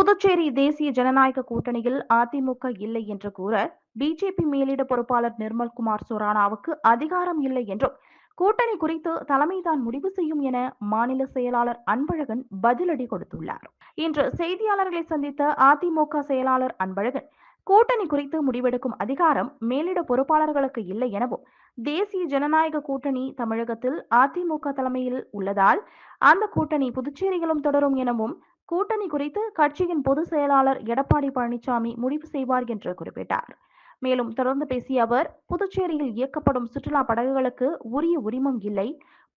புதுச்சேரி தேசிய ஜனநாயக கூட்டணியில் அதிமுக இல்லை என்று கூற பிஜேபி மேலிட பொறுப்பாளர் நிர்மல்குமார் சுரானாவுக்கு அதிகாரம் இல்லை என்றும் கூட்டணி குறித்து தலைமைதான் முடிவு செய்யும் என மாநில செயலாளர் அன்பழகன் பதிலடி கொடுத்துள்ளார். இன்று செய்தியாளர்களை சந்தித்த அதிமுக செயலாளர் அன்பழகன், கூட்டணி குறித்து முடிவெடுக்கும் அதிகாரம் மேலிட பொறுப்பாளர்களுக்கு இல்லை எனவும், தேசிய ஜனநாயக கூட்டணி தமிழகத்தில் அதிமுக தலைமையில் உள்ளதால் அந்த கூட்டணி புதுச்சேரியிலும் தொடரும் எனவும், கூட்டணி குறித்து கட்சியின் பொதுச் செயலாளர் எடப்பாடி பழனிசாமி முடிவு செய்வார் என்று குறிப்பிட்டார். மேலும் தொடர்ந்து பேசிய அவர், புதுச்சேரியில் இயக்கப்படும் சுற்றுலா படகுகளுக்கு உரிய உரிமம் இல்லை,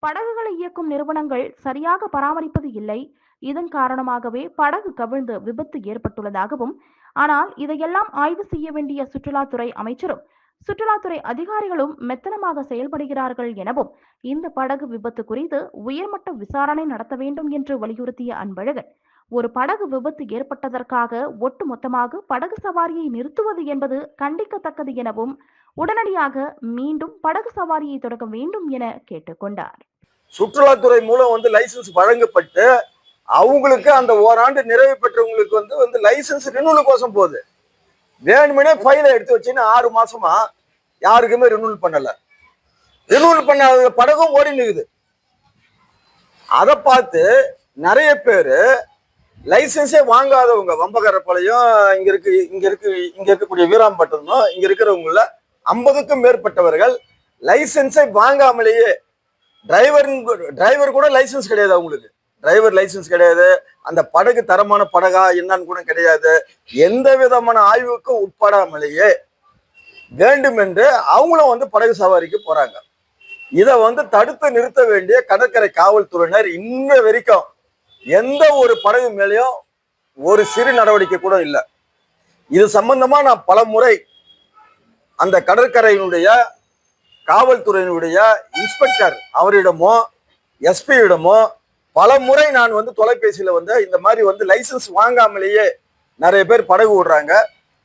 படகுகளை இயக்கும் நிறுவனங்கள் சரியாக பராமரிப்பது இல்லை, இதன் காரணமாகவே படகு கவிழ்ந்து விபத்து ஏற்பட்டுள்ளதாகவும், ஆனால் இதையெல்லாம் ஆய்வு செய்ய வேண்டிய சுற்றுலாத்துறை அமைச்சரும் சுற்றுலாத்துறை அதிகாரிகளும் மெத்தனமாக செயல்படுகிறார்கள் எனவும், இந்த படகு விபத்து குறித்து உயர்மட்ட விசாரணை நடத்த வேண்டும் என்று வலியுறுத்திய அன்பழகன், ஒரு படகு விபத்து ஏற்பட்டதற்காக ஒட்டுமொத்தமாக படகு சவாரியை நிறுத்துவது என்பது கண்டிக்கத்தக்கது எனவும், உடனடியாக மீண்டும் படகு சவாரியை தொடங்க வேண்டும் என கேட்டுக்கொண்டார். சுற்றுலாத்துறை மூலம் லைசன்ஸ் வழங்கப்பட்டு அவங்களுக்கு அந்த ஓராண்டு நிறைவு பெற்றவங்களுக்கு லைசன்ஸ் ரினியூவல் கோசம் போகுது. வேணுமனே ஃபைலை எடுத்து வச்சுன்னு 6 மாசமா யாருக்குமே ரினியூவல் பண்ணல. ரினியூவல் பண்ண படகும் ஓடி நிற்குது. அதை பார்த்து நிறைய பேர் லைசன்ஸே வாங்காதவங்க, வம்பகரப்பாளையம், இங்க இருக்கக்கூடிய வீராம்பட்டினம், இங்க இருக்கிறவங்கள 50க்கும் மேற்பட்டவர்கள் லைசன்ஸை வாங்காமலேயே, டிரைவர் கூட லைசன்ஸ் கிடையாது, அவங்களுக்கு டிரைவர் லைசன்ஸ் கிடையாது, அந்த படகு தரமான படகா என்னன்னு கூட கிடையாது, எந்த விதமான ஆய்வுக்கும் உட்படாமலேயே வேண்டுமென்று அவங்களும் படகு சவாரிக்கு போறாங்க. இதை தடுத்து நிறுத்த வேண்டிய கடற்கரை காவல்துறையினர் இன்ன வரைக்கும் எந்த ஒரு படகு மேலேயும் ஒரு சிறு நடவடிக்கை கூட இல்லை. இது சம்பந்தமா நான் பல முறை அந்த கடற்கரையினுடைய காவல்துறையினுடைய இன்ஸ்பெக்டர் அவரிடமோ எஸ்பியிடமோ பல முறை நான் தொலைபேசியில இந்த மாதிரி லைசன்ஸ் வாங்காமலேயே நிறைய பேர் படகு விடுறாங்க,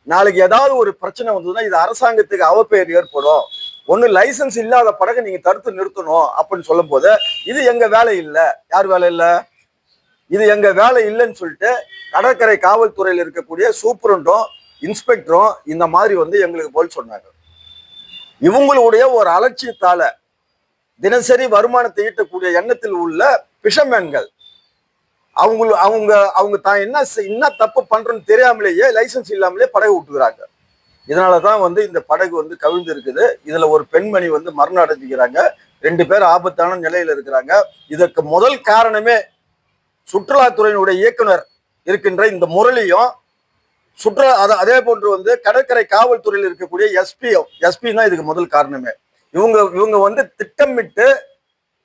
நாளைக்கு ஏதாவது ஒரு பிரச்சனை வந்ததுன்னா இது அரசாங்கத்துக்கு அவப்பெயர் ஏற்படும், ஒண்ணு லைசன்ஸ் இல்லாத படகு நீங்க தடுத்து நிறுத்தணும் அப்படின்னு சொல்லும் போது, இது எங்க வேலை இல்லை. யார் வேலை இல்லை? இது எங்க வேலை இல்லைன்னு சொல்லிட்டு கடற்கரை காவல்துறையில் இருக்கக்கூடிய சூப்பரண்டும் இன்ஸ்பெக்டரும் இந்த மாதிரி எங்களுக்கு போல் சொன்னாங்க. இவங்களுடைய ஒரு அலட்சியத்தால தினசரி வருமானத்தை ஈட்டக்கூடிய எண்ணத்தில் உள்ள பிஷர்மேன்கள் அவங்க தான் என்ன தப்பு பண்றோன்னு தெரியாமலேயே லைசன்ஸ் இல்லாமலே படகு விட்டுக்கிறாங்க. இதனாலதான் இந்த படகு கவிழ்ந்து இருக்குது. இதுல ஒரு பெண்மணி மரணம் அடைஞ்சிக்கிறாங்க, 2 பேர் ஆபத்தான நிலையில இருக்கிறாங்க. இதற்கு முதல் காரணமே சுற்றுலாத்துறையினுடைய இயக்குனர் இருக்கின்ற இந்த முரளியும் அதே போன்று கடற்கரை காவல்துறையில் இருக்கக்கூடிய எஸ்பியும் தான் இதுக்கு முதல் காரணமே. இவங்க திட்டமிட்டு